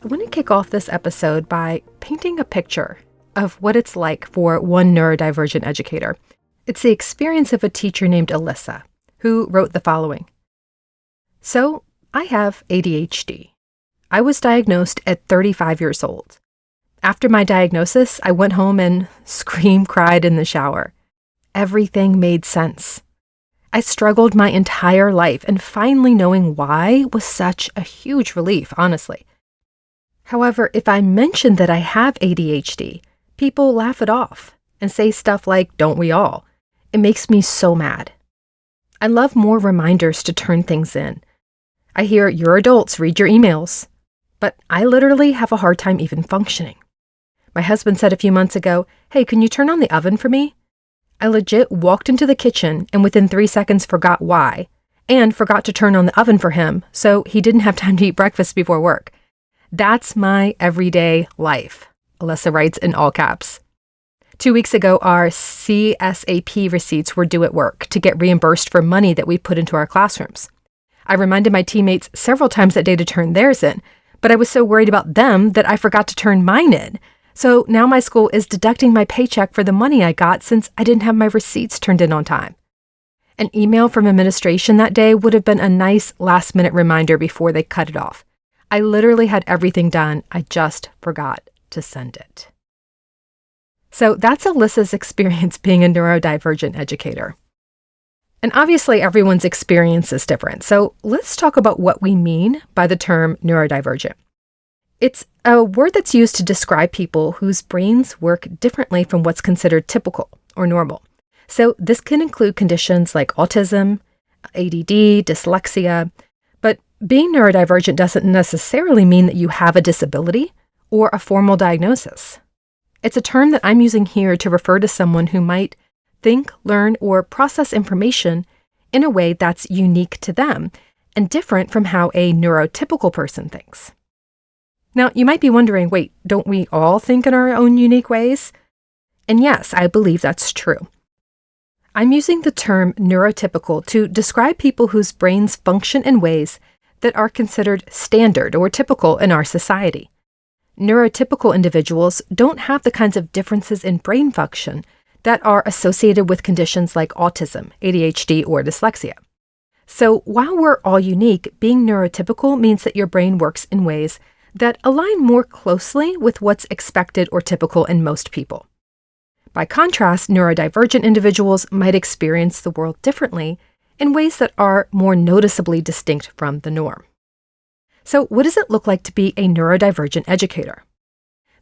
I want to kick off this episode by painting a picture of what it's like for one neurodivergent educator. It's the experience of a teacher named Alyssa, who wrote the following. So, I have ADHD. I was diagnosed at 35 years old. After my diagnosis, I went home and cried in the shower. Everything made sense. I struggled my entire life, and finally knowing why was such a huge relief, honestly. However, if I mention that I have ADHD, people laugh it off and say stuff like, "Don't we all?" It makes me so mad. I love more reminders to turn things in. I hear you're adults, read your emails. But I literally have a hard time even functioning. My husband said a few months ago, "Hey, can you turn on the oven for me?" I legit walked into the kitchen and within 3 seconds forgot why, and forgot to turn on the oven for him, so he didn't have time to eat breakfast before work. That's my everyday life, Alyssa writes in all caps. 2 weeks ago, our CSAP receipts were due at work to get reimbursed for money that we put into our classrooms. I reminded my teammates several times that day to turn theirs in, but I was so worried about them that I forgot to turn mine in. So now my school is deducting my paycheck for the money I got since I didn't have my receipts turned in on time. An email from administration that day would have been a nice last-minute reminder before they cut it off. I literally had everything done, I just forgot to send it. So that's Alyssa's experience being a neurodivergent educator. And obviously everyone's experience is different, so let's talk about what we mean by the term neurodivergent. It's a word that's used to describe people whose brains work differently from what's considered typical or normal. So this can include conditions like autism, ADD, dyslexia, but being neurodivergent doesn't necessarily mean that you have a disability or a formal diagnosis. It's a term that I'm using here to refer to someone who might think, learn, or process information in a way that's unique to them and different from how a neurotypical person thinks. Now, you might be wondering, wait, don't we all think in our own unique ways? And yes, I believe that's true. I'm using the term neurotypical to describe people whose brains function in ways that are considered standard or typical in our society. Neurotypical individuals don't have the kinds of differences in brain function that are associated with conditions like autism, ADHD, or dyslexia. So while we're all unique, being neurotypical means that your brain works in ways that align more closely with what's expected or typical in most people. By contrast, neurodivergent individuals might experience the world differently in ways that are more noticeably distinct from the norm. So what does it look like to be a neurodivergent educator?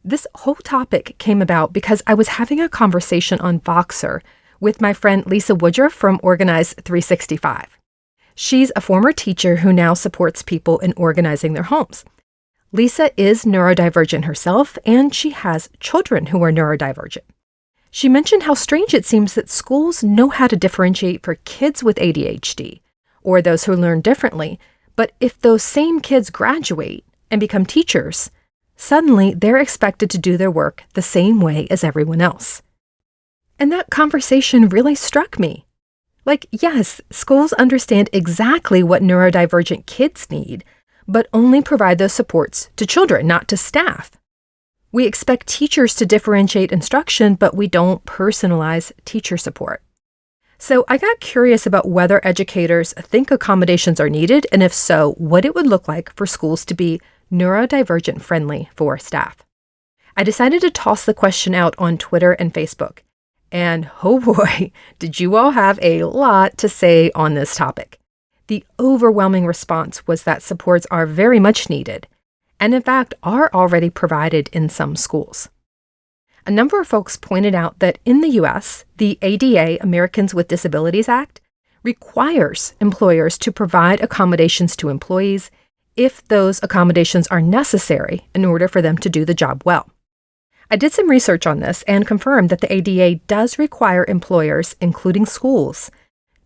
This whole topic came about because I was having a conversation on Voxer with my friend Lisa Woodruff from Organize 365. She's a former teacher who now supports people in organizing their homes. Lisa is neurodivergent herself, and she has children who are neurodivergent. She mentioned how strange it seems that schools know how to differentiate for kids with ADHD, or those who learn differently, but if those same kids graduate and become teachers, suddenly they're expected to do their work the same way as everyone else. And that conversation really struck me. Like, yes, schools understand exactly what neurodivergent kids need, but only provide those supports to children, not to staff. We expect teachers to differentiate instruction, but we don't personalize teacher support. So I got curious about whether educators think accommodations are needed, and if so, what it would look like for schools to be neurodivergent friendly for staff. I decided to toss the question out on Twitter and Facebook. And oh boy, did you all have a lot to say on this topic. The overwhelming response was that supports are very much needed, and in fact are already provided in some schools. A number of folks pointed out that in the U.S., the ADA, Americans with Disabilities Act, requires employers to provide accommodations to employees if those accommodations are necessary in order for them to do the job well. I did some research on this and confirmed that the ADA does require employers, including schools,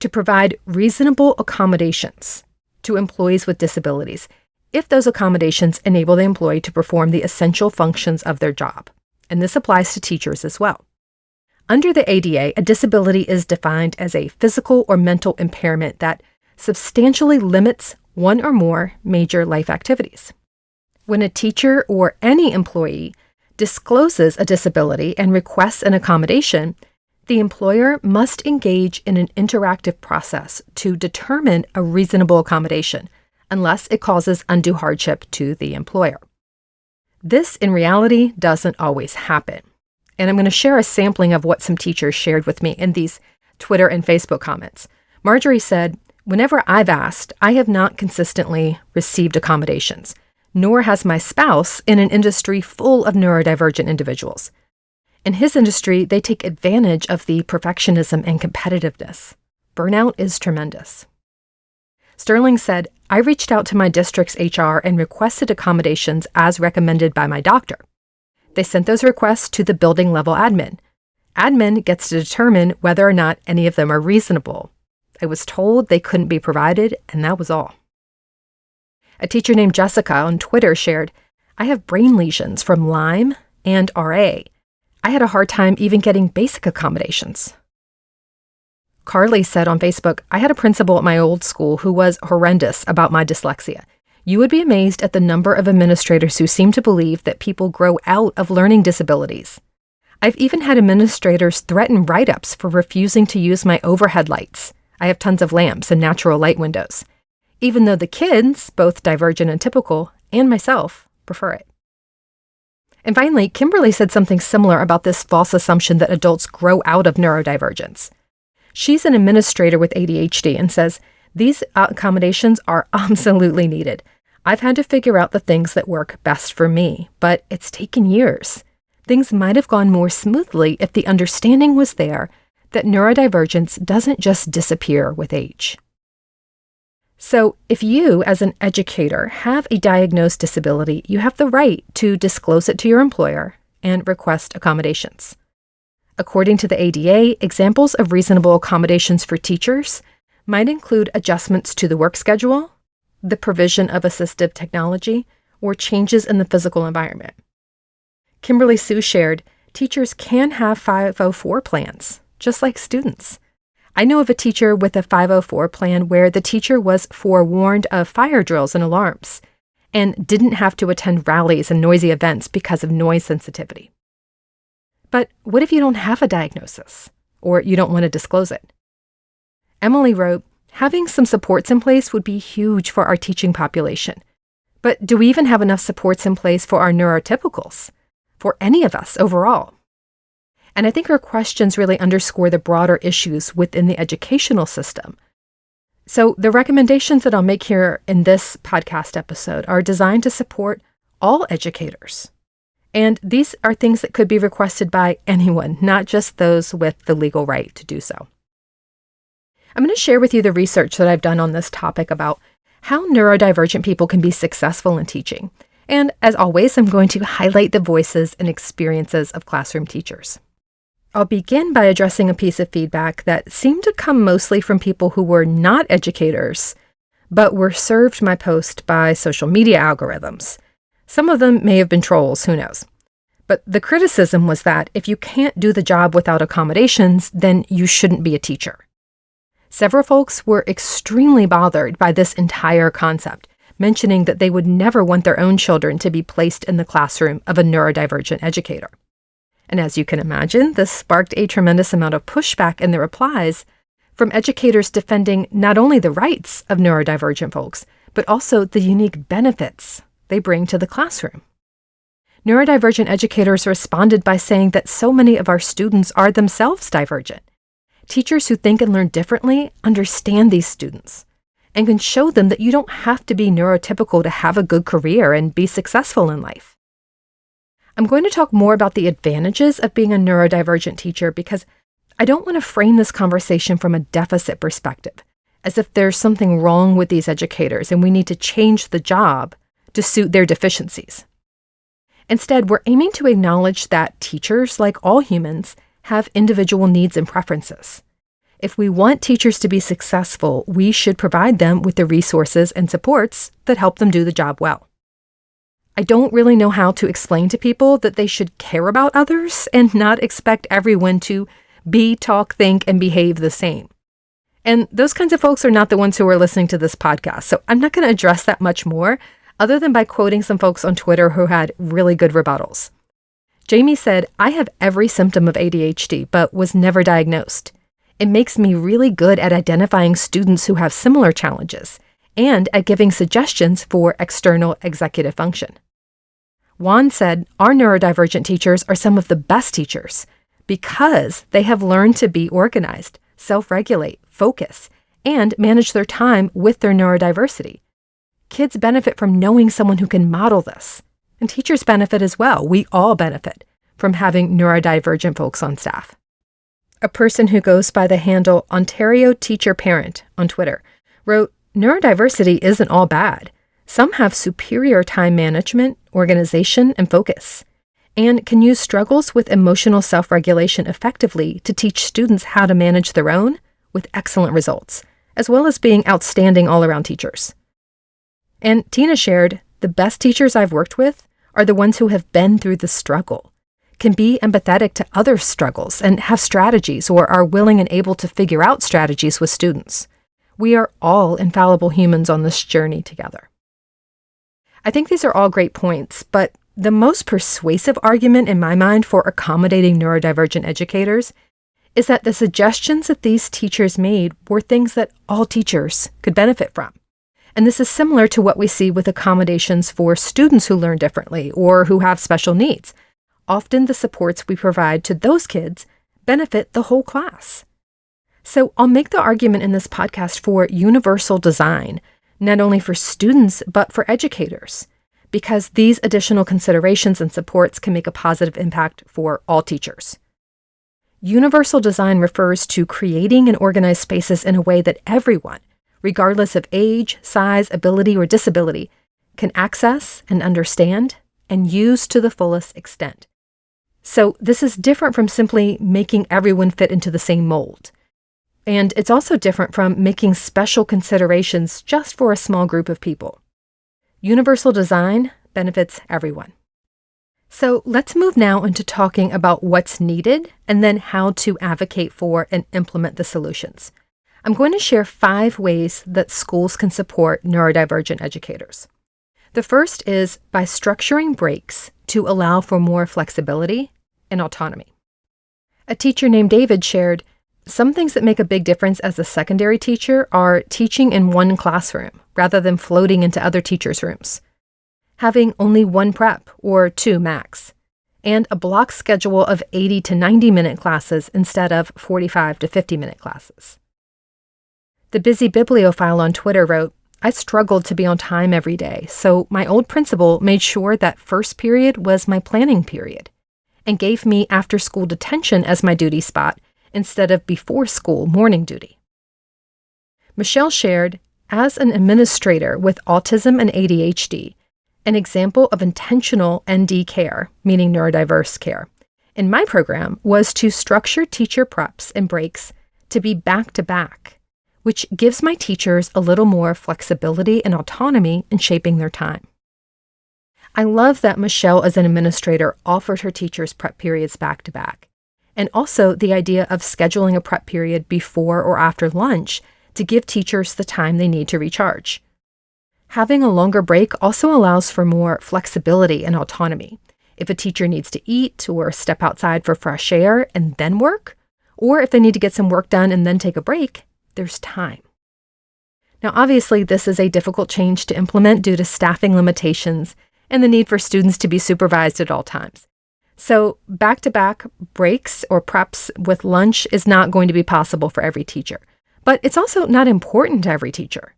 to provide reasonable accommodations to employees with disabilities if those accommodations enable the employee to perform the essential functions of their job. And this applies to teachers as well. Under the ADA, a disability is defined as a physical or mental impairment that substantially limits one or more major life activities. When a teacher or any employee discloses a disability and requests an accommodation, the employer must engage in an interactive process to determine a reasonable accommodation, unless it causes undue hardship to the employer. This, in reality, doesn't always happen. And I'm going to share a sampling of what some teachers shared with me in these Twitter and Facebook comments. Marjorie said, "Whenever I've asked, I have not consistently received accommodations, nor has my spouse in an industry full of neurodivergent individuals. In his industry, they take advantage of the perfectionism and competitiveness. Burnout is tremendous." Sterling said, "I reached out to my district's HR and requested accommodations as recommended by my doctor. They sent those requests to the building level admin. Admin gets to determine whether or not any of them are reasonable. I was told they couldn't be provided, and that was all." A teacher named Jessica on Twitter shared, "I have brain lesions from Lyme and RA. I had a hard time even getting basic accommodations." Carly said on Facebook, "I had a principal at my old school who was horrendous about my dyslexia. You would be amazed at the number of administrators who seem to believe that people grow out of learning disabilities. I've even had administrators threaten write-ups for refusing to use my overhead lights. I have tons of lamps and natural light windows, even though the kids, both divergent and typical, and myself, prefer it." And finally, Kimberly said something similar about this false assumption that adults grow out of neurodivergence. She's an administrator with ADHD and says, "These accommodations are absolutely needed. I've had to figure out the things that work best for me, but it's taken years. Things might have gone more smoothly if the understanding was there that neurodivergence doesn't just disappear with age." So if you, as an educator, have a diagnosed disability, you have the right to disclose it to your employer and request accommodations. According to the ADA, examples of reasonable accommodations for teachers might include adjustments to the work schedule, the provision of assistive technology, or changes in the physical environment. Kimberly Sue shared, "Teachers can have 504 plans, just like students. I know of a teacher with a 504 plan where the teacher was forewarned of fire drills and alarms and didn't have to attend rallies and noisy events because of noise sensitivity." But what if you don't have a diagnosis or you don't want to disclose it? Emily wrote, "Having some supports in place would be huge for our teaching population. But do we even have enough supports in place for our neurotypicals? For any of us overall?" And I think her questions really underscore the broader issues within the educational system. So the recommendations that I'll make here in this podcast episode are designed to support all educators. And these are things that could be requested by anyone, not just those with the legal right to do so. I'm going to share with you the research that I've done on this topic about how neurodivergent people can be successful in teaching. And as always, I'm going to highlight the voices and experiences of classroom teachers. I'll begin by addressing a piece of feedback that seemed to come mostly from people who were not educators, but were served my post by social media algorithms. Some of them may have been trolls, who knows. But the criticism was that if you can't do the job without accommodations, then you shouldn't be a teacher. Several folks were extremely bothered by this entire concept, mentioning that they would never want their own children to be placed in the classroom of a neurodivergent educator. And as you can imagine, this sparked a tremendous amount of pushback in the replies from educators defending not only the rights of neurodivergent folks, but also the unique benefits they bring to the classroom. Neurodivergent educators responded by saying that so many of our students are themselves divergent. Teachers who think and learn differently understand these students and can show them that you don't have to be neurotypical to have a good career and be successful in life. I'm going to talk more about the advantages of being a neurodivergent teacher because I don't want to frame this conversation from a deficit perspective, as if there's something wrong with these educators and we need to change the job to suit their deficiencies. Instead, we're aiming to acknowledge that teachers, like all humans, have individual needs and preferences. If we want teachers to be successful, we should provide them with the resources and supports that help them do the job well. I don't really know how to explain to people that they should care about others and not expect everyone to be, talk, think, and behave the same. And those kinds of folks are not the ones who are listening to this podcast, so I'm not going to address that much more. other than by quoting some folks on Twitter who had really good rebuttals. Jamie said, "I have every symptom of ADHD, but was never diagnosed. It makes me really good at identifying students who have similar challenges and at giving suggestions for external executive function." Juan said, "Our neurodivergent teachers are some of the best teachers because they have learned to be organized, self-regulate, focus, and manage their time with their neurodiversity. Kids benefit from knowing someone who can model this, and teachers benefit as well. We all benefit from having neurodivergent folks on staff." A person who goes by the handle Ontario Teacher Parent on Twitter wrote, "Neurodiversity isn't all bad. Some have superior time management, organization, and focus, and can use struggles with emotional self-regulation effectively to teach students how to manage their own with excellent results, as well as being outstanding all-around teachers." And Tina shared, "The best teachers I've worked with are the ones who have been through the struggle, can be empathetic to other struggles, and have strategies or are willing and able to figure out strategies with students. We are all infallible humans on this journey together." I think these are all great points, but the most persuasive argument in my mind for accommodating neurodivergent educators is that the suggestions that these teachers made were things that all teachers could benefit from. And this is similar to what we see with accommodations for students who learn differently or who have special needs. Often the supports we provide to those kids benefit the whole class. So I'll make the argument in this podcast for universal design, not only for students, but for educators, because these additional considerations and supports can make a positive impact for all teachers. Universal design refers to creating and organized spaces in a way that everyone, regardless of age, size, ability, or disability, can access and understand and use to the fullest extent. So this is different from simply making everyone fit into the same mold. And it's also different from making special considerations just for a small group of people. Universal design benefits everyone. So let's move now into talking about what's needed and then how to advocate for and implement the solutions. I'm going to share 5 ways that schools can support neurodivergent educators. The first is by structuring breaks to allow for more flexibility and autonomy. A teacher named David shared, "Some things that make a big difference as a secondary teacher are teaching in one classroom rather than floating into other teachers' rooms, having only one prep or 2 max, and a block schedule of 80 to 90-minute classes instead of 45 to 50-minute classes." The Busy Bibliophile on Twitter wrote, "I struggled to be on time every day, so my old principal made sure that first period was my planning period and gave me after-school detention as my duty spot instead of before-school morning duty." Michelle shared, "As an administrator with autism and ADHD, an example of intentional ND care, meaning neurodiverse care, in my program was to structure teacher preps and breaks to be back-to-back, which gives my teachers a little more flexibility and autonomy in shaping their time." I love that Michelle, as an administrator, offered her teachers prep periods back-to-back, and also the idea of scheduling a prep period before or after lunch to give teachers the time they need to recharge. Having a longer break also allows for more flexibility and autonomy. If a teacher needs to eat or step outside for fresh air and then work, or if they need to get some work done and then take a break, there's time. Now, obviously, this is a difficult change to implement due to staffing limitations and the need for students to be supervised at all times. So back-to-back breaks or preps with lunch is not going to be possible for every teacher, but it's also not important to every teacher.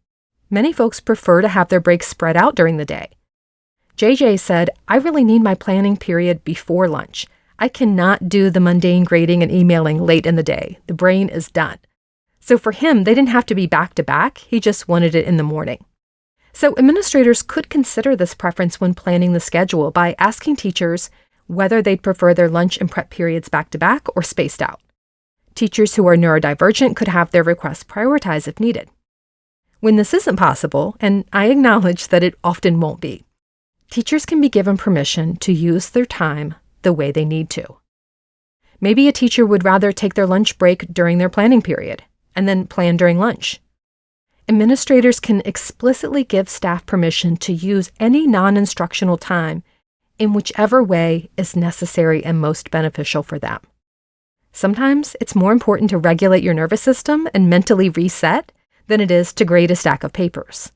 Many folks prefer to have their breaks spread out during the day. JJ said, "I really need my planning period before lunch. I cannot do the mundane grading and emailing late in the day. The brain is done." So for him, they didn't have to be back-to-back. He just wanted it in the morning. So administrators could consider this preference when planning the schedule by asking teachers whether they'd prefer their lunch and prep periods back-to-back or spaced out. Teachers who are neurodivergent could have their requests prioritized if needed. When this isn't possible, and I acknowledge that it often won't be, teachers can be given permission to use their time the way they need to. Maybe a teacher would rather take their lunch break during their planning period and then plan during lunch. Administrators can explicitly give staff permission to use any non-instructional time in whichever way is necessary and most beneficial for them. Sometimes it's more important to regulate your nervous system and mentally reset than it is to grade a stack of papers.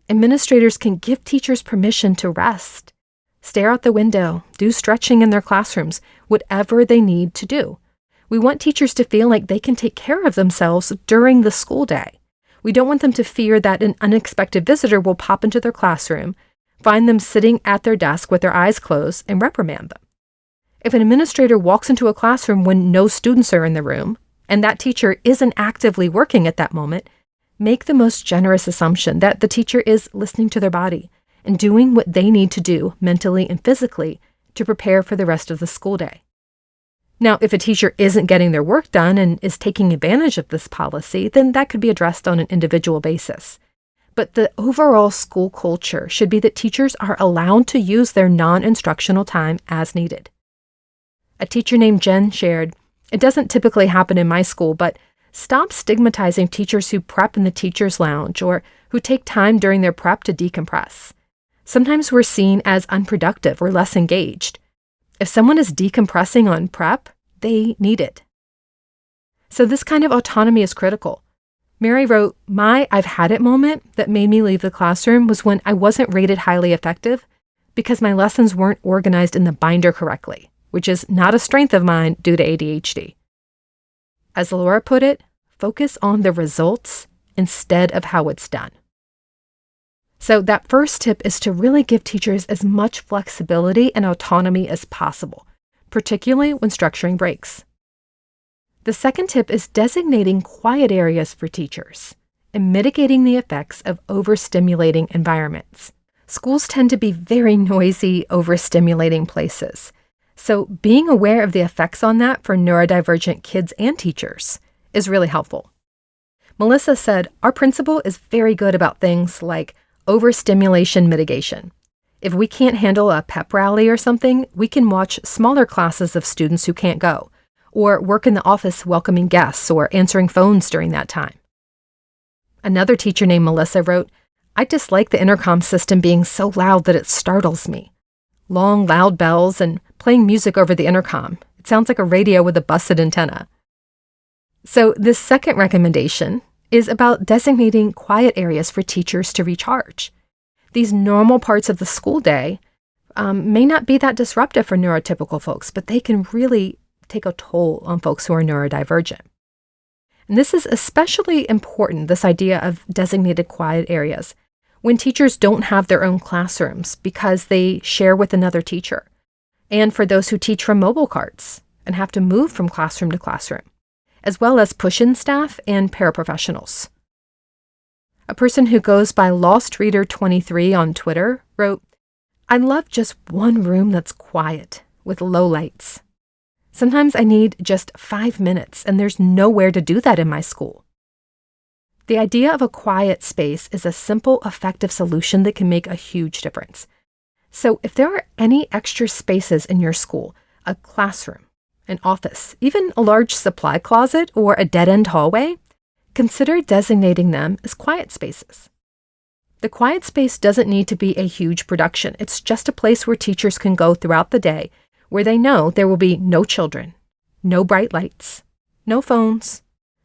Administrators can give teachers permission to rest, stare out the window, do stretching in their classrooms, whatever they need to do. We want teachers to feel like they can take care of themselves during the school day. We don't want them to fear that an unexpected visitor will pop into their classroom, find them sitting at their desk with their eyes closed, and reprimand them. If an administrator walks into a classroom when no students are in the room, and that teacher isn't actively working at that moment, make the most generous assumption that the teacher is listening to their body and doing what they need to do mentally and physically to prepare for the rest of the school day. Now, if a teacher isn't getting their work done and is taking advantage of this policy, then that could be addressed on an individual basis. But the overall school culture should be that teachers are allowed to use their non-instructional time as needed. A teacher named Jen shared, "It doesn't typically happen in my school, but stop stigmatizing teachers who prep in the teacher's lounge or who take time during their prep to decompress. Sometimes we're seen as unproductive or less engaged. If someone is decompressing on prep, they need it." So this kind of autonomy is critical. Mary wrote, "My I've had it moment that made me leave the classroom was when I wasn't rated highly effective because my lessons weren't organized in the binder correctly, which is not a strength of mine due to ADHD." As Laura put it, focus on the results instead of how it's done. So that first tip is to really give teachers as much flexibility and autonomy as possible, particularly when structuring breaks. The second tip is designating quiet areas for teachers and mitigating the effects of overstimulating environments. Schools tend to be very noisy, overstimulating places. So being aware of the effects on that for neurodivergent kids and teachers is really helpful. Melissa said, "Our principal is very good about things like overstimulation mitigation. If we can't handle a pep rally or something, we can watch smaller classes of students who can't go, or work in the office welcoming guests or answering phones during that time." Another teacher named Melissa wrote, "I dislike the intercom system being so loud that it startles me. Long, loud bells and playing music over the intercom. It sounds like a radio with a busted antenna." So this second recommendation is about designating quiet areas for teachers to recharge. These normal parts of the school day may not be that disruptive for neurotypical folks, but they can really take a toll on folks who are neurodivergent. And this is especially important, this idea of designated quiet areas, when teachers don't have their own classrooms because they share with another teacher, and for those who teach from mobile carts and have to move from classroom to classroom, as well as push-in staff and paraprofessionals. A person who goes by LostReader23 on Twitter wrote, "I love just one room that's quiet with low lights. Sometimes I need just 5 minutes, and there's nowhere to do that in my school." The idea of a quiet space is a simple, effective solution that can make a huge difference. So if there are any extra spaces in your school, a classroom, an office, even a large supply closet or a dead-end hallway, consider designating them as quiet spaces. The quiet space doesn't need to be a huge production. It's just a place where teachers can go throughout the day where they know there will be no children, no bright lights, no phones,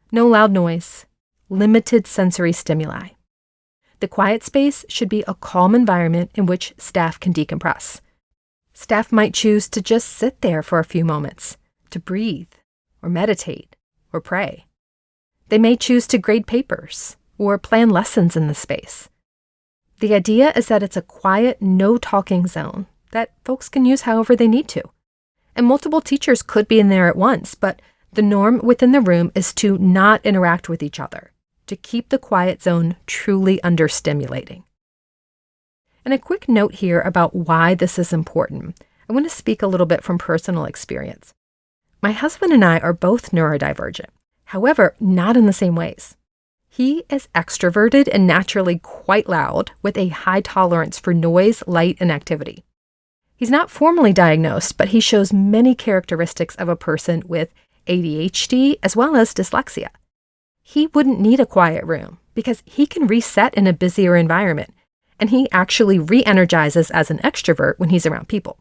no loud noise, limited sensory stimuli. The quiet space should be a calm environment in which staff can decompress. Staff might choose to just sit there for a few moments, to breathe, or meditate, or pray. They may choose to grade papers, or plan lessons in the space. The idea is that it's a quiet, no-talking zone that folks can use however they need to. And multiple teachers could be in there at once, but the norm within the room is to not interact with each other, to keep the quiet zone truly understimulating. And a quick note here about why this is important. I want to speak a little bit from personal experience. My husband and I are both neurodivergent, however, not in the same ways. He is extroverted and naturally quite loud with a high tolerance for noise, light, and activity. He's not formally diagnosed, but he shows many characteristics of a person with ADHD as well as dyslexia. He wouldn't need a quiet room, because he can reset in a busier environment, and he actually re-energizes as an extrovert when he's around people.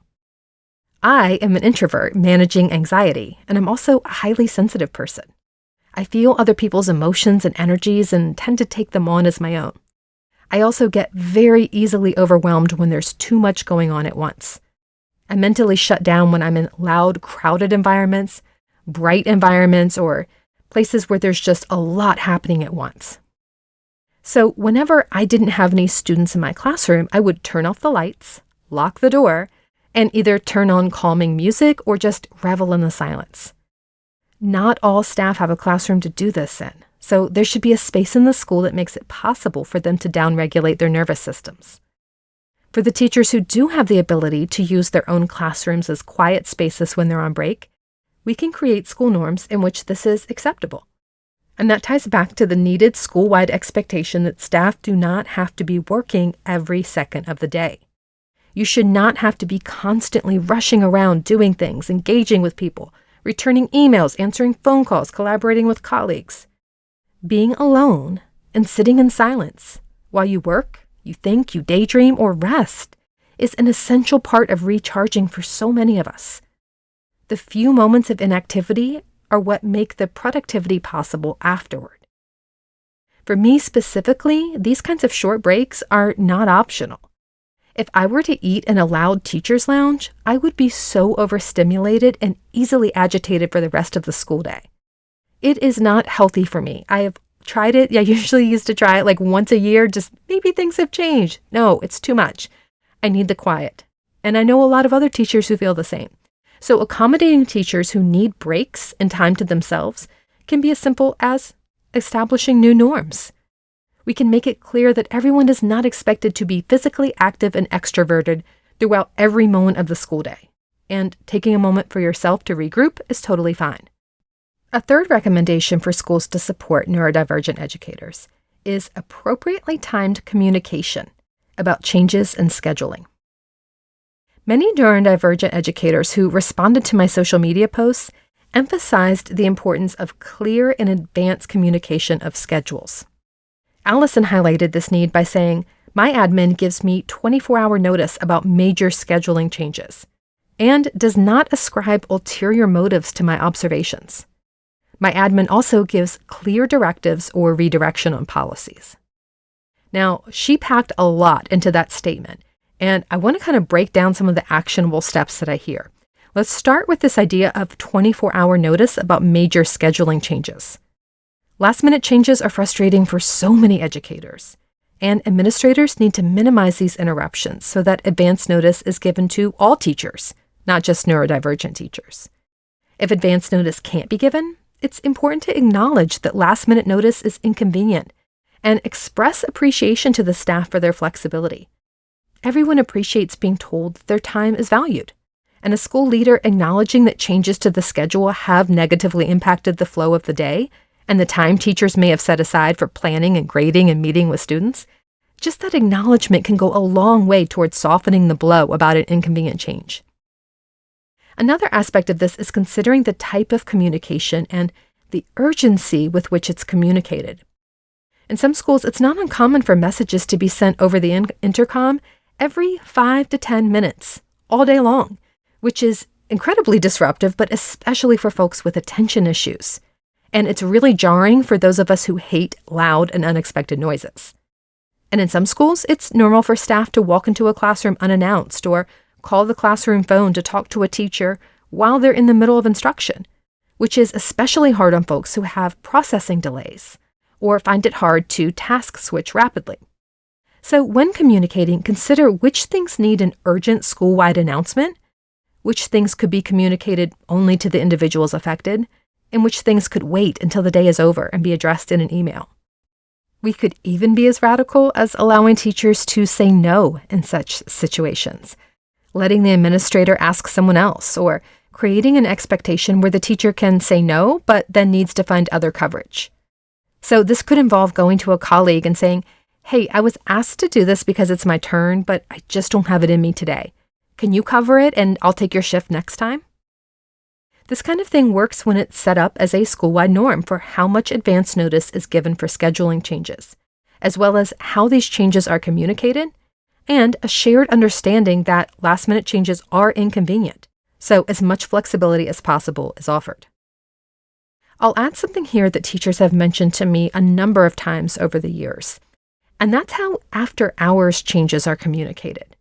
I am an introvert managing anxiety, and I'm also a highly sensitive person. I feel other people's emotions and energies and tend to take them on as my own. I also get very easily overwhelmed when there's too much going on at once. I mentally shut down when I'm in loud, crowded environments, bright environments, or places where there's just a lot happening at once. So whenever I didn't have any students in my classroom, I would turn off the lights, lock the door, and either turn on calming music or just revel in the silence. Not all staff have a classroom to do this in, so there should be a space in the school that makes it possible for them to downregulate their nervous systems. For the teachers who do have the ability to use their own classrooms as quiet spaces when they're on break, we can create school norms in which this is acceptable. And that ties back to the needed school-wide expectation that staff do not have to be working every second of the day. You should not have to be constantly rushing around doing things, engaging with people, returning emails, answering phone calls, collaborating with colleagues. Being alone and sitting in silence while you work, you think, you daydream, or rest is an essential part of recharging for so many of us. The few moments of inactivity are what make the productivity possible afterward. For me specifically, these kinds of short breaks are not optional. If I were to eat in a loud teacher's lounge, I would be so overstimulated and easily agitated for the rest of the school day. It is not healthy for me. I have tried it. I usually used to try it like once a year, just maybe things have changed. No, it's too much. I need the quiet. And I know a lot of other teachers who feel the same. So accommodating teachers who need breaks and time to themselves can be as simple as establishing new norms. We can make it clear that everyone is not expected to be physically active and extroverted throughout every moment of the school day. And taking a moment for yourself to regroup is totally fine. A third recommendation for schools to support neurodivergent educators is appropriately timed communication about changes in scheduling. Many neurodivergent educators who responded to my social media posts emphasized the importance of clear and advanced communication of schedules. Allison highlighted this need by saying, "My admin gives me 24-hour notice about major scheduling changes and does not ascribe ulterior motives to my observations. My admin also gives clear directives or redirection on policies." Now, she packed a lot into that statement, and I want to kind of break down some of the actionable steps that I hear. Let's start with this idea of 24-hour notice about major scheduling changes. Last-minute changes are frustrating for so many educators, and administrators need to minimize these interruptions so that advance notice is given to all teachers, not just neurodivergent teachers. If advance notice can't be given, it's important to acknowledge that last-minute notice is inconvenient and express appreciation to the staff for their flexibility. Everyone appreciates being told that their time is valued, and a school leader acknowledging that changes to the schedule have negatively impacted the flow of the day and the time teachers may have set aside for planning and grading and meeting with students, just that acknowledgement can go a long way towards softening the blow about an inconvenient change. Another aspect of this is considering the type of communication and the urgency with which it's communicated. In some schools, it's not uncommon for messages to be sent over the intercom every 5 to 10 minutes, all day long, which is incredibly disruptive, but especially for folks with attention issues. And it's really jarring for those of us who hate loud and unexpected noises. And in some schools, it's normal for staff to walk into a classroom unannounced or call the classroom phone to talk to a teacher while they're in the middle of instruction, which is especially hard on folks who have processing delays or find it hard to task switch rapidly. So when communicating, consider which things need an urgent school-wide announcement, which things could be communicated only to the individuals affected, and which things could wait until the day is over and be addressed in an email. We could even be as radical as allowing teachers to say no in such situations, letting the administrator ask someone else, or creating an expectation where the teacher can say no, but then needs to find other coverage. So this could involve going to a colleague and saying, "Hey, I was asked to do this because it's my turn, but I just don't have it in me today. Can you cover it and I'll take your shift next time?" This kind of thing works when it's set up as a school-wide norm for how much advance notice is given for scheduling changes, as well as how these changes are communicated, and a shared understanding that last-minute changes are inconvenient, so as much flexibility as possible is offered. I'll add something here that teachers have mentioned to me a number of times over the years, and that's how after-hours changes are communicated.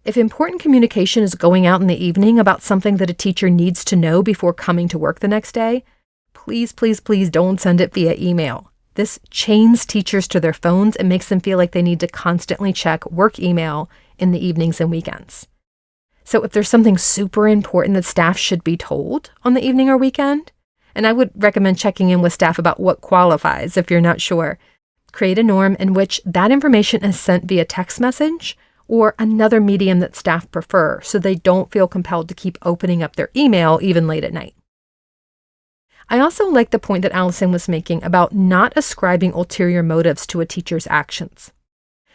If important communication is going out in the evening about something that a teacher needs to know before coming to work the next day, please, please, please don't send it via email. This chains teachers to their phones and makes them feel like they need to constantly check work email in the evenings and weekends. So if there's something super important that staff should be told on the evening or weekend, and I would recommend checking in with staff about what qualifies if you're not sure, create a norm in which that information is sent via text message or another medium that staff prefer so they don't feel compelled to keep opening up their email even late at night. I also like the point that Allison was making about not ascribing ulterior motives to a teacher's actions.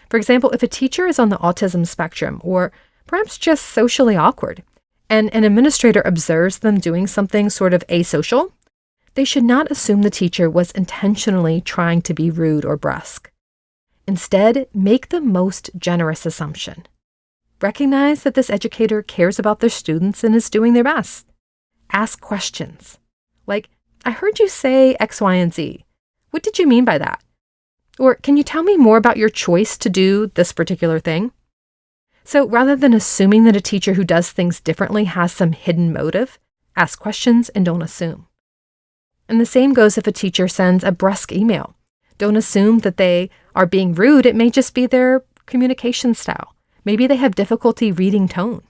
For example, if a teacher is on the autism spectrum or perhaps just socially awkward, and an administrator observes them doing something sort of asocial, they should not assume the teacher was intentionally trying to be rude or brusque. Instead, make the most generous assumption. Recognize that this educator cares about their students and is doing their best. Ask questions like, I heard you say X, Y, and Z. What did you mean by that? Or can you tell me more about your choice to do this particular thing? So rather than assuming that a teacher who does things differently has some hidden motive, ask questions and don't assume. And the same goes if a teacher sends a brusque email. Don't assume that they are being rude. It may just be their communication style. Maybe they have difficulty reading tone.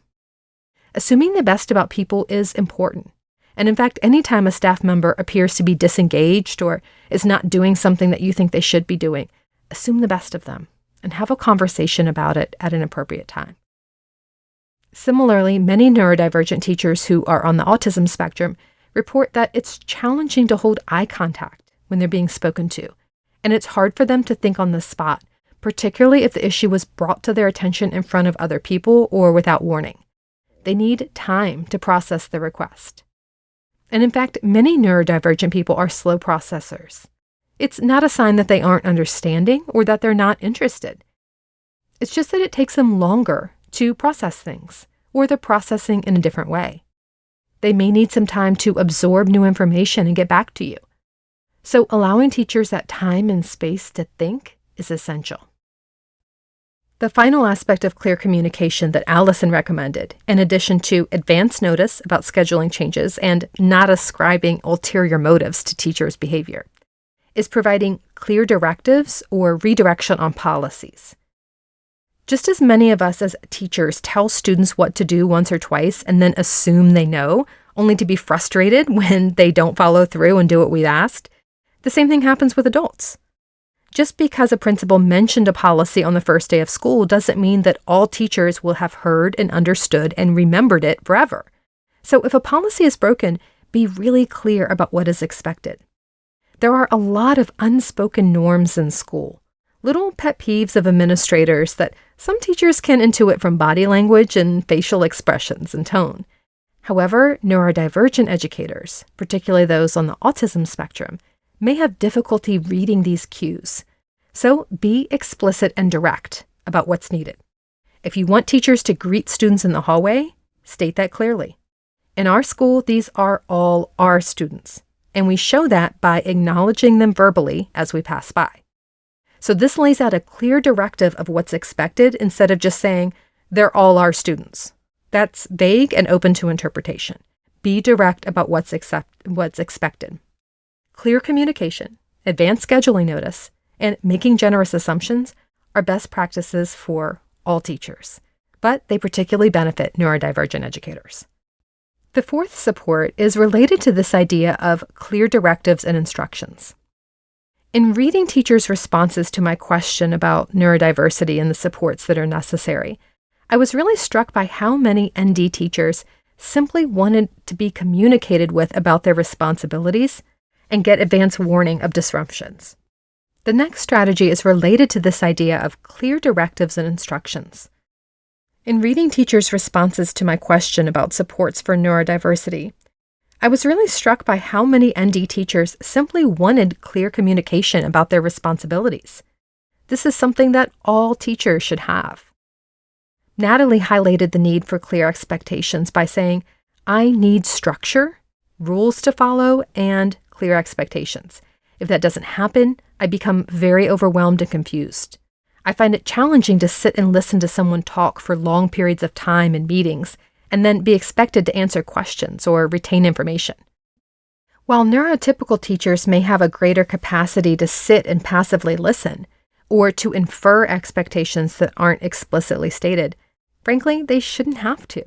Assuming the best about people is important. And in fact, anytime a staff member appears to be disengaged or is not doing something that you think they should be doing, assume the best of them and have a conversation about it at an appropriate time. Similarly, many neurodivergent teachers who are on the autism spectrum report that it's challenging to hold eye contact when they're being spoken to, and it's hard for them to think on the spot, particularly if the issue was brought to their attention in front of other people or without warning. They need time to process the request. And in fact, many neurodivergent people are slow processors. It's not a sign that they aren't understanding or that they're not interested. It's just that it takes them longer to process things, or they're processing in a different way. They may need some time to absorb new information and get back to you. So allowing teachers that time and space to think is essential. The final aspect of clear communication that Allison recommended, in addition to advance notice about scheduling changes and not ascribing ulterior motives to teachers' behavior, is providing clear directives or redirection on policies. Just as many of us as teachers tell students what to do once or twice and then assume they know, only to be frustrated when they don't follow through and do what we've asked, the same thing happens with adults. Just because a principal mentioned a policy on the first day of school doesn't mean that all teachers will have heard and understood and remembered it forever. So if a policy is broken, be really clear about what is expected. There are a lot of unspoken norms in school, little pet peeves of administrators that some teachers can intuit from body language and facial expressions and tone. However, neurodivergent educators, particularly those on the autism spectrum, may have difficulty reading these cues. So be explicit and direct about what's needed. If you want teachers to greet students in the hallway, state that clearly. In our school, these are all our students, and we show that by acknowledging them verbally as we pass by. So this lays out a clear directive of what's expected instead of just saying, they're all our students. That's vague and open to interpretation. Be direct about what's expected. Clear communication, advanced scheduling notice, and making generous assumptions are best practices for all teachers, but they particularly benefit neurodivergent educators. The fourth support is related to this idea of clear directives and instructions. In reading teachers' responses to my question about neurodiversity and the supports that are necessary, I was really struck by how many ND teachers simply wanted to be communicated with about their responsibilities and get advance warning of disruptions. The next strategy is related to this idea of clear directives and instructions. In reading teachers' responses to my question about supports for neurodiversity, I was really struck by how many ND teachers simply wanted clear communication about their responsibilities. This is something that all teachers should have. Natalie highlighted the need for clear expectations by saying, I need structure, rules to follow, and clear expectations. If that doesn't happen, I become very overwhelmed and confused. I find it challenging to sit and listen to someone talk for long periods of time in meetings and then be expected to answer questions or retain information. While neurotypical teachers may have a greater capacity to sit and passively listen, or to infer expectations that aren't explicitly stated, frankly, they shouldn't have to.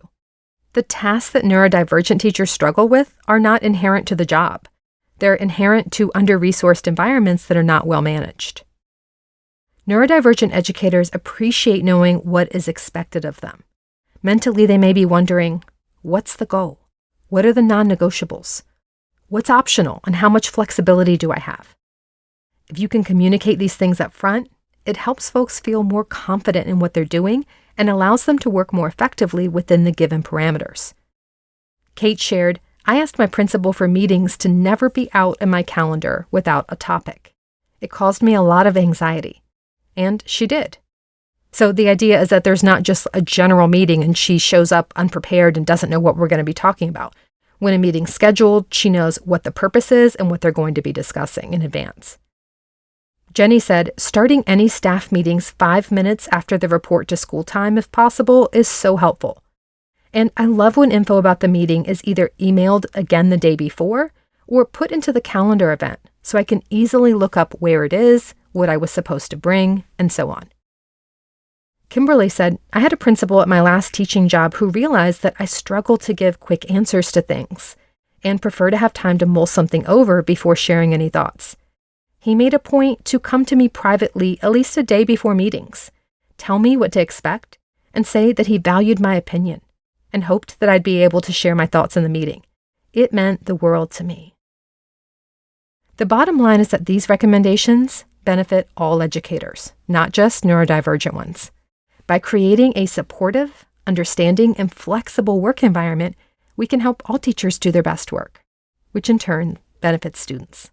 The tasks that neurodivergent teachers struggle with are not inherent to the job. They're inherent to under-resourced environments that are not well managed. Neurodivergent educators appreciate knowing what is expected of them. Mentally, they may be wondering, what's the goal? What are the non-negotiables? What's optional, and how much flexibility do I have? If you can communicate these things up front, it helps folks feel more confident in what they're doing and allows them to work more effectively within the given parameters. Kate shared, I asked my principal for meetings to never be out in my calendar without a topic. It caused me a lot of anxiety. And she did. So the idea is that there's not just a general meeting and she shows up unprepared and doesn't know what we're going to be talking about. When a meeting's scheduled, she knows what the purpose is and what they're going to be discussing in advance. Jenny said, starting any staff meetings 5 minutes after the report to school time, if possible, is so helpful. And I love when info about the meeting is either emailed again the day before or put into the calendar event so I can easily look up where it is, what I was supposed to bring, and so on. Kimberly said, I had a principal at my last teaching job who realized that I struggle to give quick answers to things and prefer to have time to mull something over before sharing any thoughts. He made a point to come to me privately at least a day before meetings, tell me what to expect, and say that he valued my opinion and hoped that I'd be able to share my thoughts in the meeting. It meant the world to me. The bottom line is that these recommendations benefit all educators, not just neurodivergent ones. By creating a supportive, understanding, and flexible work environment, we can help all teachers do their best work, which in turn benefits students.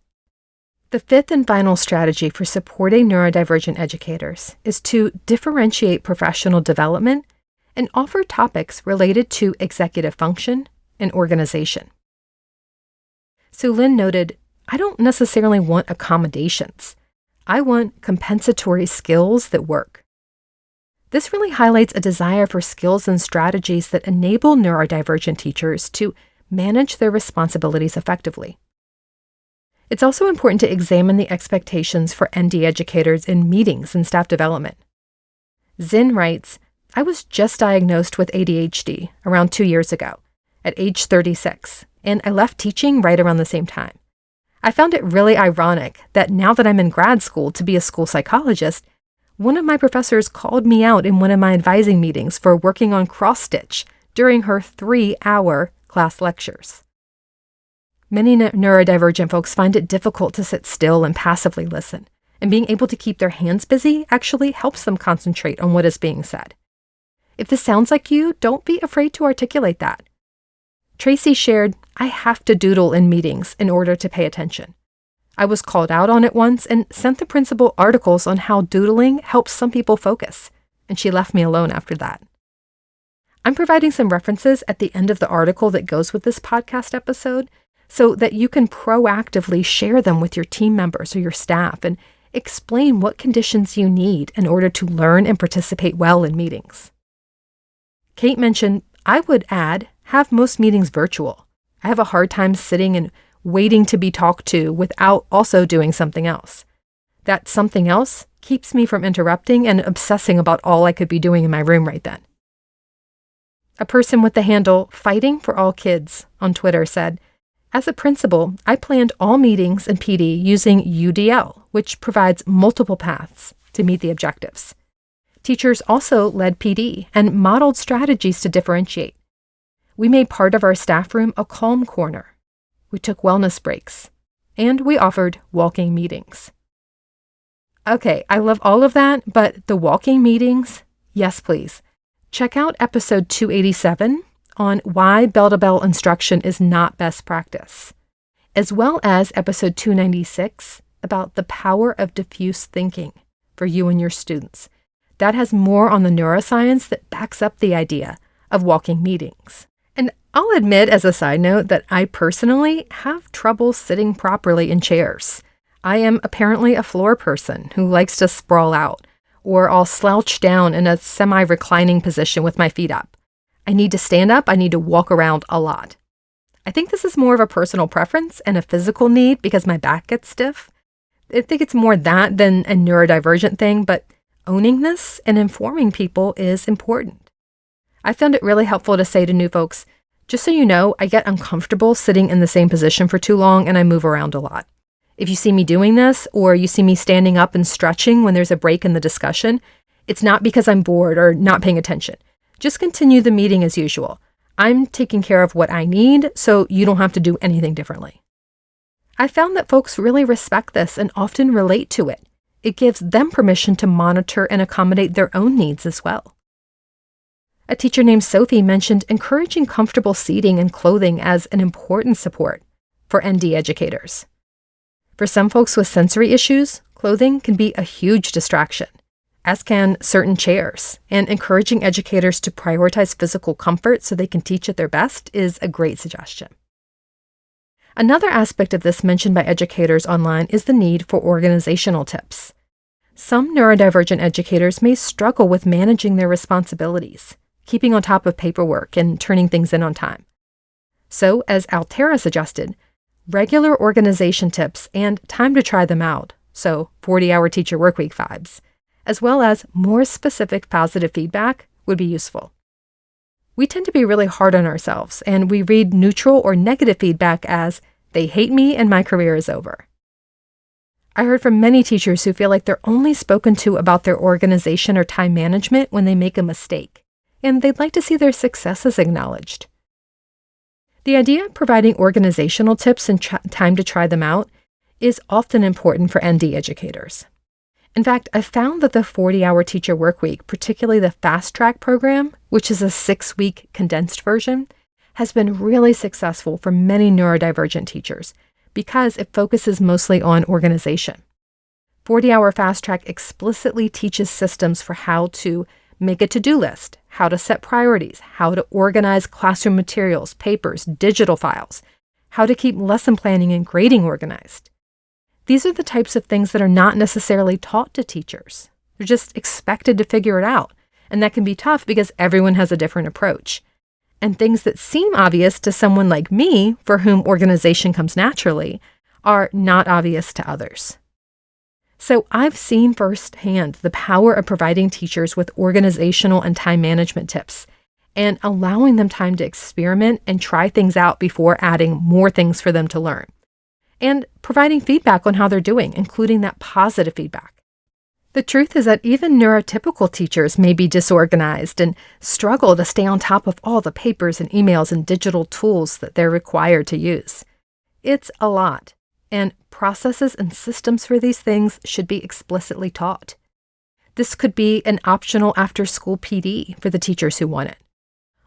The fifth and final strategy for supporting neurodivergent educators is to differentiate professional development and offer topics related to executive function and organization. Sue Lynn noted, I don't necessarily want accommodations. I want compensatory skills that work. This really highlights a desire for skills and strategies that enable neurodivergent teachers to manage their responsibilities effectively. It's also important to examine the expectations for ND educators in meetings and staff development. Zinn writes, I was just diagnosed with ADHD around 2 years ago, at age 36, and I left teaching right around the same time. I found it really ironic that now that I'm in grad school to be a school psychologist, one of my professors called me out in one of my advising meetings for working on cross-stitch during her 3-hour class lectures. Many neurodivergent folks find it difficult to sit still and passively listen, and being able to keep their hands busy actually helps them concentrate on what is being said. If this sounds like you, don't be afraid to articulate that. Tracy shared, I have to doodle in meetings in order to pay attention. I was called out on it once and sent the principal articles on how doodling helps some people focus, and she left me alone after that. I'm providing some references at the end of the article that goes with this podcast episode so that you can proactively share them with your team members or your staff and explain what conditions you need in order to learn and participate well in meetings. Kate mentioned, I would add, have most meetings virtual. I have a hard time sitting and waiting to be talked to without also doing something else. That something else keeps me from interrupting and obsessing about all I could be doing in my room right then. A person with the handle Fighting for All Kids on Twitter said, as a principal, I planned all meetings and PD using UDL, which provides multiple paths to meet the objectives. Teachers also led PD and modeled strategies to differentiate. We made part of our staff room a calm corner. We took wellness breaks, and we offered walking meetings. Okay, I love all of that, but the walking meetings, yes, please. Check out episode 287 on why bell-to-bell instruction is not best practice, as well as episode 296 about the power of diffuse thinking for for you and your students. That has more on the neuroscience that backs up the idea of walking meetings. And I'll admit as a side note that I personally have trouble sitting properly in chairs. I am apparently a floor person who likes to sprawl out, or I'll slouch down in a semi-reclining position with my feet up. I need to stand up, I need to walk around a lot. I think this is more of a personal preference and a physical need because my back gets stiff. I think it's more that than a neurodivergent thing, but owning this and informing people is important. I found it really helpful to say to new folks, just so you know, I get uncomfortable sitting in the same position for too long and I move around a lot. If you see me doing this or you see me standing up and stretching when there's a break in the discussion, it's not because I'm bored or not paying attention. Just continue the meeting as usual. I'm taking care of what I need, so you don't have to do anything differently. I found that folks really respect this and often relate to it. It gives them permission to monitor and accommodate their own needs as well. A teacher named Sophie mentioned encouraging comfortable seating and clothing as an important support for ND educators. For some folks with sensory issues, clothing can be a huge distraction, as can certain chairs, and encouraging educators to prioritize physical comfort so they can teach at their best is a great suggestion. Another aspect of this mentioned by educators online is the need for organizational tips. Some neurodivergent educators may struggle with managing their responsibilities, keeping on top of paperwork and turning things in on time. So, as Altera suggested, regular organization tips and time to try them out, so 40-hour teacher workweek vibes, as well as more specific positive feedback would be useful. We tend to be really hard on ourselves, and we read neutral or negative feedback as, they hate me and my career is over. I heard from many teachers who feel like they're only spoken to about their organization or time management when they make a mistake, and they'd like to see their successes acknowledged. The idea of providing organizational tips and time to try them out is often important for ND educators. In fact, I've found that the 40-hour teacher workweek, particularly the Fast Track program, which is a 6-week condensed version, has been really successful for many neurodivergent teachers because it focuses mostly on organization. 40-hour Fast Track explicitly teaches systems for how to make a to-do list, how to set priorities, how to organize classroom materials, papers, digital files, how to keep lesson planning and grading organized. These are the types of things that are not necessarily taught to teachers. They're just expected to figure it out, and that can be tough because everyone has a different approach. And things that seem obvious to someone like me, for whom organization comes naturally, are not obvious to others. So I've seen firsthand the power of providing teachers with organizational and time management tips and allowing them time to experiment and try things out before adding more things for them to learn, and providing feedback on how they're doing, including that positive feedback. The truth is that even neurotypical teachers may be disorganized and struggle to stay on top of all the papers and emails and digital tools that they're required to use. It's a lot, and processes and systems for these things should be explicitly taught. This could be an optional after-school PD for the teachers who want it,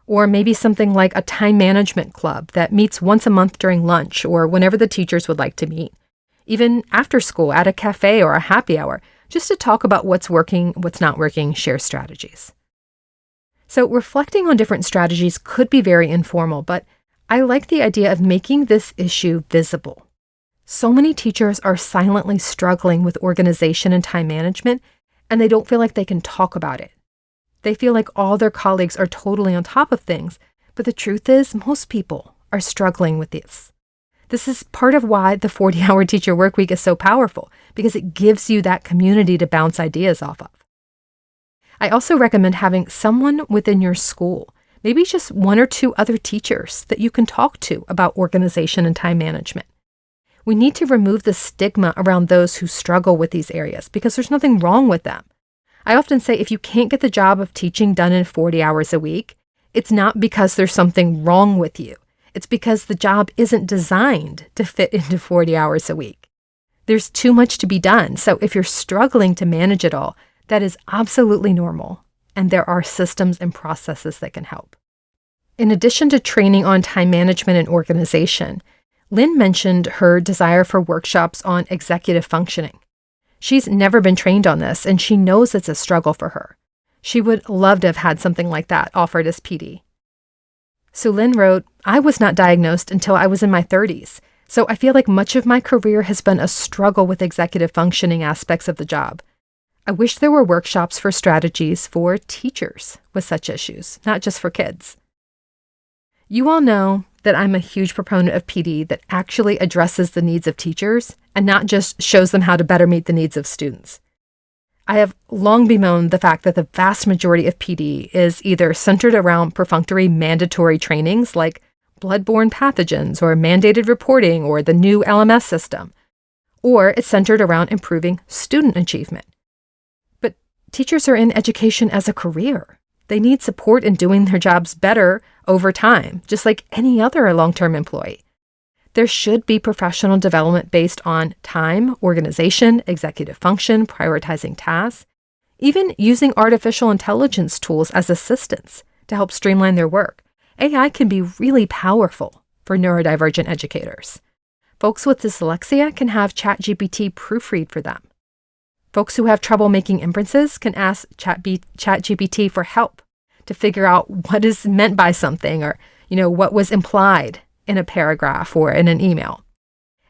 or maybe something like a time management club that meets once a month during lunch or whenever the teachers would like to meet, even after school at a cafe or a happy hour, just to talk about what's working, what's not working, share strategies. So reflecting on different strategies could be very informal, but I like the idea of making this issue visible. So many teachers are silently struggling with organization and time management, and they don't feel like they can talk about it. They feel like all their colleagues are totally on top of things, but the truth is most people are struggling with this. This is part of why the 40-hour teacher workweek is so powerful, because it gives you that community to bounce ideas off of. I also recommend having someone within your school, maybe just one or two other teachers that you can talk to about organization and time management. We need to remove the stigma around those who struggle with these areas because there's nothing wrong with them. I often say if you can't get the job of teaching done in 40 hours a week, it's not because there's something wrong with you. It's because the job isn't designed to fit into 40 hours a week. There's too much to be done, so if you're struggling to manage it all, that is absolutely normal, and there are systems and processes that can help. In addition to training on time management and organization, Lynn mentioned her desire for workshops on executive functioning. She's never been trained on this, and she knows it's a struggle for her. She would love to have had something like that offered as PD. So Lynn wrote, I was not diagnosed until I was in my 30s, so I feel like much of my career has been a struggle with executive functioning aspects of the job. I wish there were workshops for strategies for teachers with such issues, not just for kids. You all know that I'm a huge proponent of PD that actually addresses the needs of teachers and not just shows them how to better meet the needs of students. I have long bemoaned the fact that the vast majority of PD is either centered around perfunctory mandatory trainings like bloodborne pathogens or mandated reporting or the new LMS system, or it's centered around improving student achievement. But teachers are in education as a career. They need support in doing their jobs better over time, just like any other long-term employee. There should be professional development based on time, organization, executive function, prioritizing tasks, even using artificial intelligence tools as assistants to help streamline their work. AI can be really powerful for neurodivergent educators. Folks with dyslexia can have ChatGPT proofread for them. Folks who have trouble making inferences can ask ChatGPT for help to figure out what is meant by something or, what was implied in a paragraph or in an email.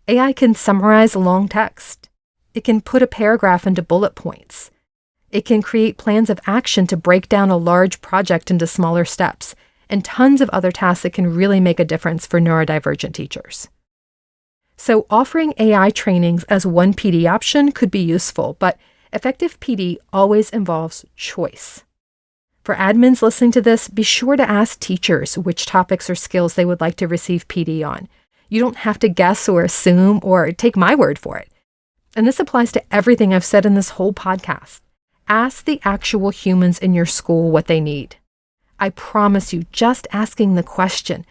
AI can summarize long text. It can put a paragraph into bullet points. It can create plans of action to break down a large project into smaller steps, and tons of other tasks that can really make a difference for neurodivergent teachers. So offering AI trainings as one PD option could be useful, but effective PD always involves choice. For admins listening to this, be sure to ask teachers which topics or skills they would like to receive PD on. You don't have to guess or assume or take my word for it. And this applies to everything I've said in this whole podcast. Ask the actual humans in your school what they need. I promise you, just asking the question,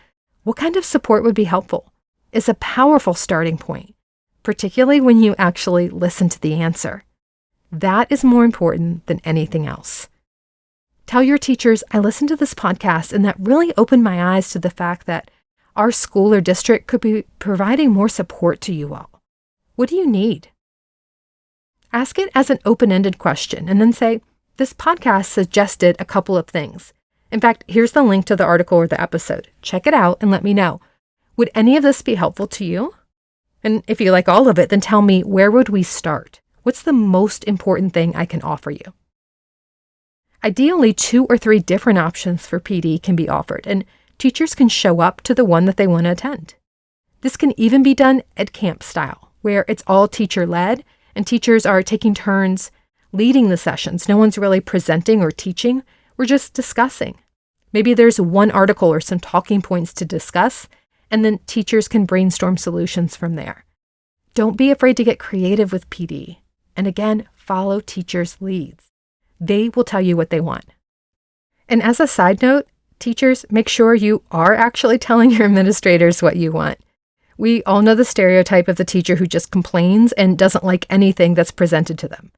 what kind of support would be helpful, is a powerful starting point, particularly when you actually listen to the answer. That is more important than anything else. Tell your teachers, I listened to this podcast and that really opened my eyes to the fact that our school or district could be providing more support to you all. What do you need? Ask it as an open-ended question and then say, this podcast suggested a couple of things. In fact, here's the link to the article or the episode. Check it out and let me know. Would any of this be helpful to you? And if you like all of it, then tell me, where would we start? What's the most important thing I can offer you? Ideally, 2 or 3 different options for PD can be offered, and teachers can show up to the one that they want to attend. This can even be done at camp style, where it's all teacher-led, and teachers are taking turns leading the sessions. No one's really presenting or teaching. We're just discussing. Maybe there's one article or some talking points to discuss, and then teachers can brainstorm solutions from there. Don't be afraid to get creative with PD. And again, follow teachers' leads. They will tell you what they want. And as a side note, teachers, make sure you are actually telling your administrators what you want. We all know the stereotype of the teacher who just complains and doesn't like anything that's presented to them.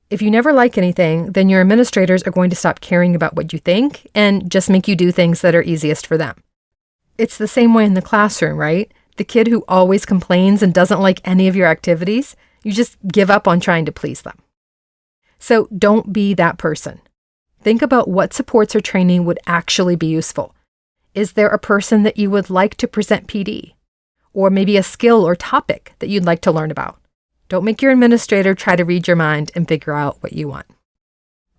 If you never like anything, then your administrators are going to stop caring about what you think and just make you do things that are easiest for them. It's the same way in the classroom, right? The kid who always complains and doesn't like any of your activities, you just give up on trying to please them. So don't be that person. Think about what supports or training would actually be useful. Is there a person that you would like to present PD? Or maybe a skill or topic that you'd like to learn about? Don't make your administrator try to read your mind and figure out what you want.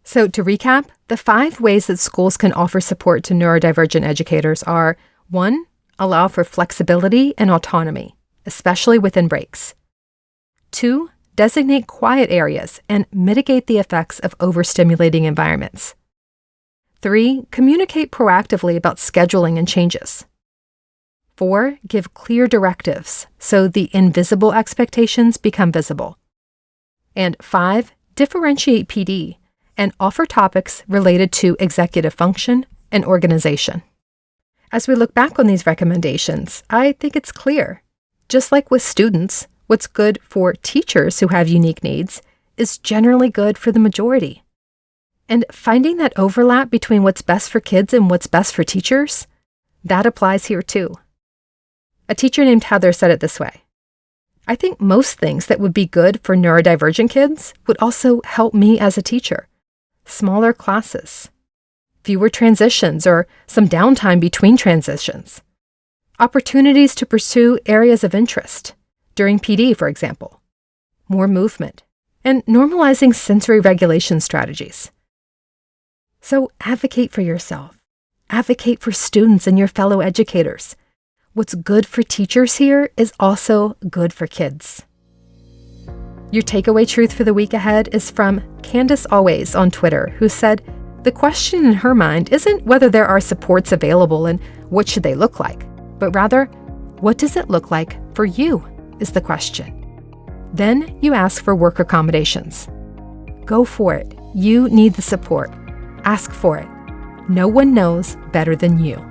So to recap, the 5 ways that schools can offer support to neurodivergent educators are: 1, allow for flexibility and autonomy, especially within breaks. 2, designate quiet areas and mitigate the effects of overstimulating environments. 3, communicate proactively about scheduling and changes. 4, give clear directives so the invisible expectations become visible. And 5, differentiate PD and offer topics related to executive function and organization. As we look back on these recommendations, I think it's clear. Just like with students, what's good for teachers who have unique needs is generally good for the majority. And finding that overlap between what's best for kids and what's best for teachers, that applies here too. A teacher named Heather said it this way: I think most things that would be good for neurodivergent kids would also help me as a teacher. Smaller classes, fewer transitions or some downtime between transitions, opportunities to pursue areas of interest, during PD, for example, more movement, and normalizing sensory regulation strategies. So advocate for yourself. Advocate for students and your fellow educators. What's good for teachers here is also good for kids. Your takeaway truth for the week ahead is from Candace Always on Twitter, who said, the question in her mind isn't whether there are supports available and what should they look like, but rather, what does it look like for you is the question. Then you ask for work accommodations. Go for it. You need the support. Ask for it. No one knows better than you.